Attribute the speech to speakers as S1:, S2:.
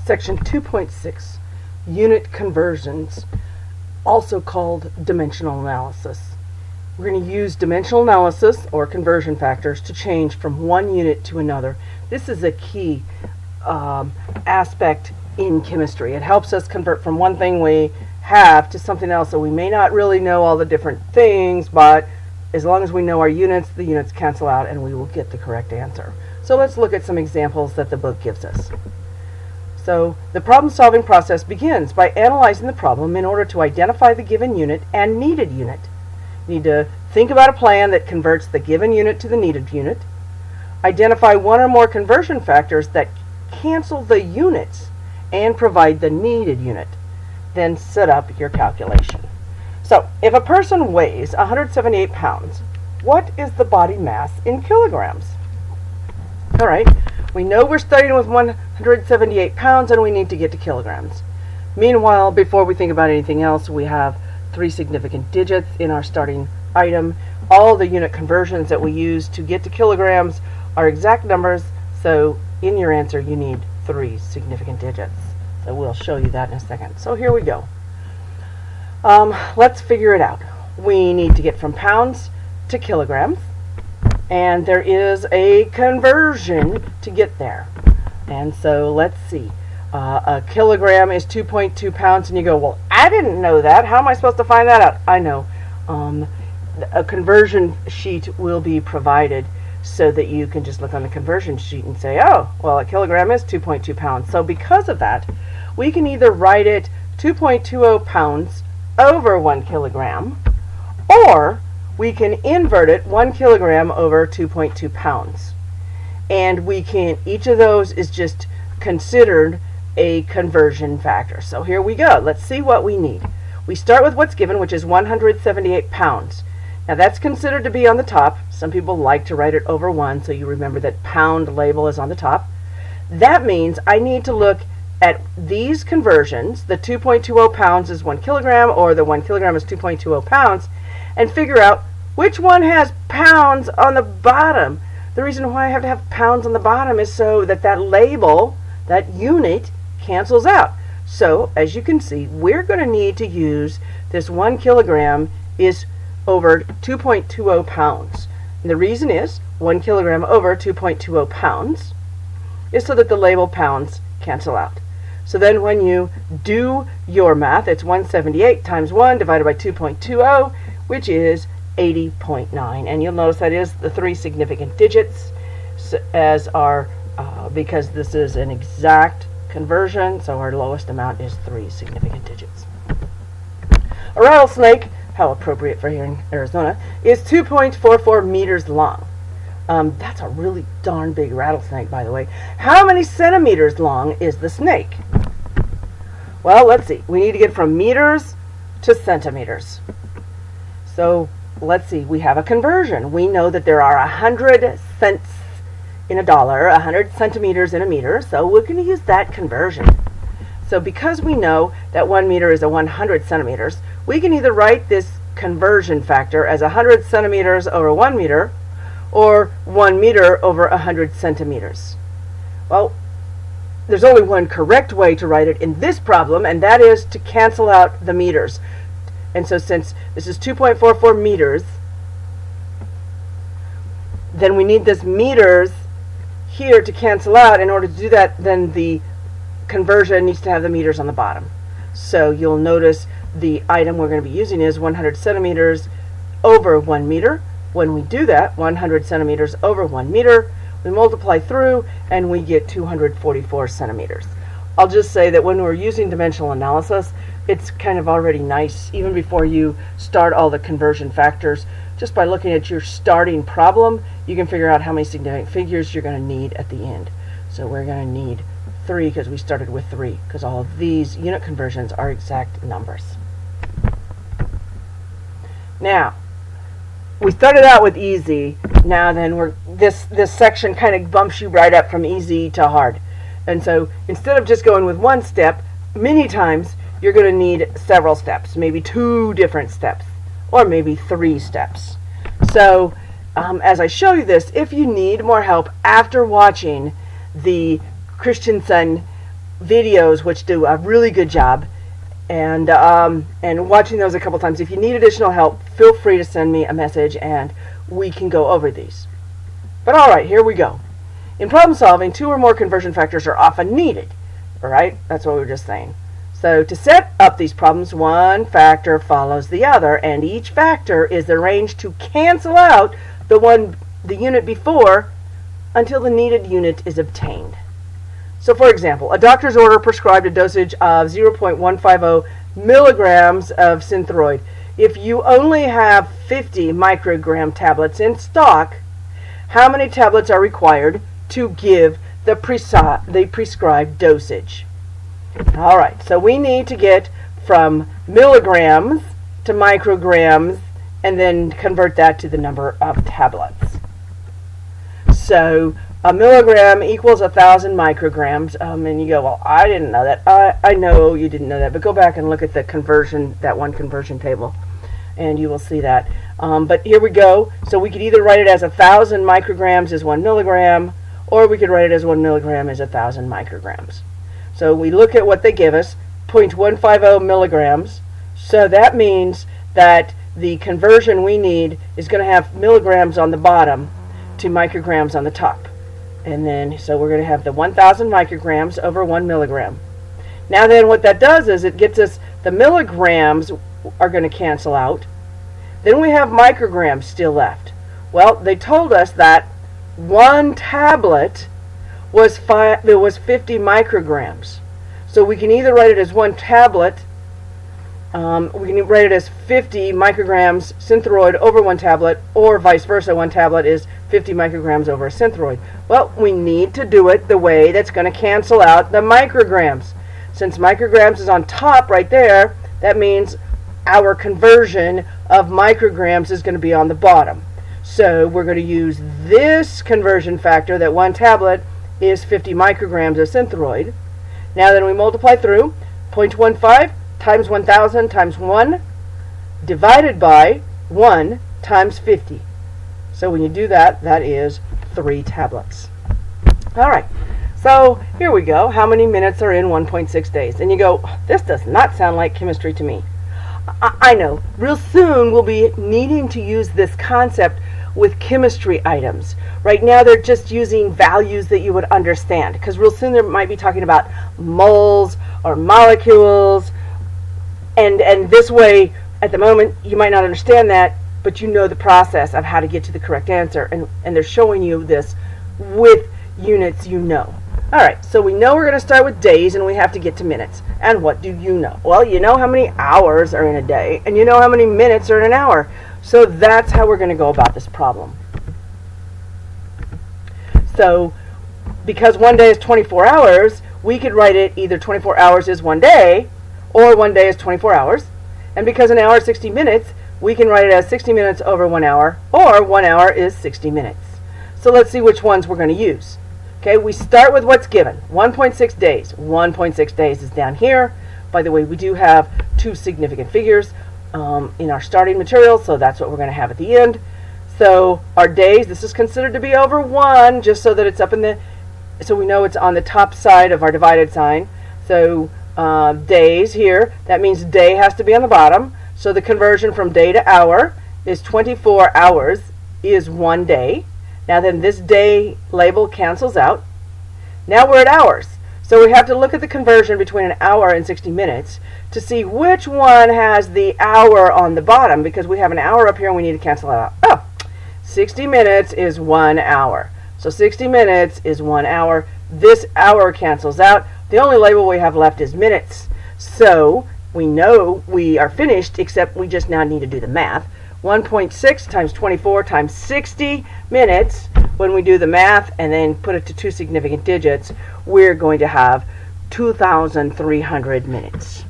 S1: Section 2.6, Unit Conversions, also called dimensional analysis. We're going to use dimensional analysis or conversion factors to change from one unit to another. This is a key aspect in chemistry. It helps us convert from one thing we have to something else. So we may not really know all the different things, but as long as we know our units, the units cancel out and we will get the correct answer. So let's look at some examples that the book gives us. So the problem-solving process begins by analyzing the problem in order to identify the given unit and needed unit. You need to think about a plan that converts the given unit to the needed unit. Identify one or more conversion factors that cancel the units and provide the needed unit. Then set up your calculation. So if a person weighs 178 pounds, what is the body mass in kilograms? All right, we know we're starting with 178 pounds and we need to get to kilograms. Meanwhile, before we think about anything else, we have 3 significant digits in our starting item. All the unit conversions that we use to get to kilograms are exact numbers, so in your answer you need 3 significant digits. So we'll show you that in a second. So here we go. Let's figure it out. We need to get from pounds to kilograms, and there is a conversion to get there. And so let's see. A kilogram is 2.2 pounds, and you go, well, I didn't know that. How am I supposed to find that out? I know. A conversion sheet will be provided so that you can just look on the conversion sheet and say, oh, well, a kilogram is 2.2 pounds. So because of that, we can either write it 2.20 pounds over 1 kilogram, or we can invert it 1 kilogram over 2.2 pounds. And we can, each of those is just considered a conversion factor. So here we go. Let's see what we need. We start with what's given, which is 178 pounds. Now that's considered to be on the top. Some people like to write it over 1, so you remember that pound label is on the top. That means I need to look at these conversions. The 2.20 pounds is 1 kilogram, or the 1 kilogram is 2.20 pounds, and figure out which one has pounds on the bottom. The reason why I have to have pounds on the bottom is so that that label, that unit, cancels out. So as you can see, we're going to need to use this 1 kilogram is over 2.20 pounds. And the reason is 1 kilogram over 2.20 pounds is so that the label pounds cancel out. So then when you do your math, it's 178 times 1 divided by 2.20, which is 80.9. And you'll notice that is the 3 significant digits as our, because this is an exact conversion, so our lowest amount is 3 significant digits. A rattlesnake, how appropriate for here in Arizona, is 2.44 meters long. That's a really darn big rattlesnake, by the way. How many centimeters long is the snake? Well, let's see. We need to get from meters to centimeters. So let's see. We have a conversion. We know that there are 100 cents in a dollar, 100 centimeters in a meter, so we're going to use that conversion. So because we know that 1 meter is a 100 centimeters, we can either write this conversion factor as 100 centimeters over 1 meter, or 1 meter over 100 centimeters. Well, there's only one correct way to write it in this problem, and that is to cancel out the meters. And so since this is 2.44 meters, then we need this meters here to cancel out. In order to do that, then the conversion needs to have the meters on the bottom. So you'll notice the item we're going to be using is 100 centimeters over 1 meter. When we do that, 100 centimeters over 1 meter, we multiply through and we get 244 centimeters. I'll just say that when we're using dimensional analysis, it's kind of already nice, even before you start all the conversion factors, just by looking at your starting problem, you can figure out how many significant figures you're going to need at the end. So we're going to need 3 because we started with 3, because all of these unit conversions are exact numbers. Now, we started out with easy. Now then, this section kind of bumps you right up from easy to hard. And so instead of just going with 1 step, many times you're going to need several steps, maybe 2 different steps, or maybe 3 steps. So as I show you this, if you need more help after watching the Christensen videos which do a really good job, and watching those a couple times. If you need additional help, feel free to send me a message and we can go over these. But alright, here we go. In problem solving, 2 or more conversion factors are often needed. Alright, that's what we were just saying. So to set up these problems, one factor follows the other, and each factor is arranged to cancel out the unit before until the needed unit is obtained. So for example, a doctor's order prescribed a dosage of 0.150 milligrams of Synthroid. If you only have 50 microgram tablets in stock, how many tablets are required to give the prescribed dosage? Alright, so we need to get from milligrams to micrograms and then convert that to the number of tablets. So a milligram equals 1,000 micrograms, and you go, well, I didn't know that. I know you didn't know that, but go back and look at the conversion, that one conversion table, and you will see that. But here we go. So we could either write it as 1,000 micrograms is 1 milligram, or we could write it as 1 milligram is 1,000 micrograms. So we look at what they give us, 0.150 milligrams. So that means that the conversion we need is going to have milligrams on the bottom to micrograms on the top. And then, so we're going to have the 1,000 micrograms over 1 milligram. Now then, what that does is it gets us, the milligrams are going to cancel out. Then we have micrograms still left. Well, they told us that one tablet was 50 micrograms. So we can either write it as one tablet, we can write it as 50 micrograms Synthroid over one tablet, or vice versa, one tablet is 50 micrograms over a Synthroid. Well, we need to do it the way that's going to cancel out the micrograms. Since micrograms is on top right there, that means our conversion of micrograms is going to be on the bottom. So we're going to use this conversion factor that one tablet is 50 micrograms of Synthroid. Now then we multiply through 0.15 times 1,000 times 1 divided by 1 times 50. So when you do that, that is 3 tablets. Alright, so here we go. How many minutes are in 1.6 days? And you go, this does not sound like chemistry to me. I know. Real soon we'll be needing to use this concept with chemistry items. Right now they're just using values that you would understand, because real soon they might be talking about moles or molecules, and this way at the moment you might not understand that, but you know the process of how to get to the correct answer, and they're showing you this with units you know. Alright, so we know we're going to start with days and we have to get to minutes. And what do you know? Well, you know how many hours are in a day, and you know how many minutes are in an hour. So that's how we're going to go about this problem. So, because one day is 24 hours, we could write it either 24 hours is one day, or one day is 24 hours. And because an hour is 60 minutes, we can write it as 60 minutes over 1 hour, or 1 hour is 60 minutes. So let's see which ones we're going to use. Okay, we start with what's given, 1.6 days. 1.6 days is down here. By the way, we do have 2 significant figures in our starting material, so that's what we're going to have at the end. So our days, this is considered to be over 1, just so that it's up in the, so we know it's on the top side of our divided sign. So days here, that means day has to be on the bottom. So the conversion from day to hour is 24 hours is 1 day. Now then this day label cancels out. Now we're at hours. So we have to look at the conversion between an hour and 60 minutes to see which one has the hour on the bottom, because we have an hour up here and we need to cancel it out. Oh, 60 minutes is 1 hour. So 60 minutes is 1 hour. This hour cancels out. The only label we have left is minutes. So we know we are finished, except we just now need to do the math. 1.6 times 24 times 60 minutes. When we do the math and then put it to 2 significant digits, we're going to have 2,300 minutes.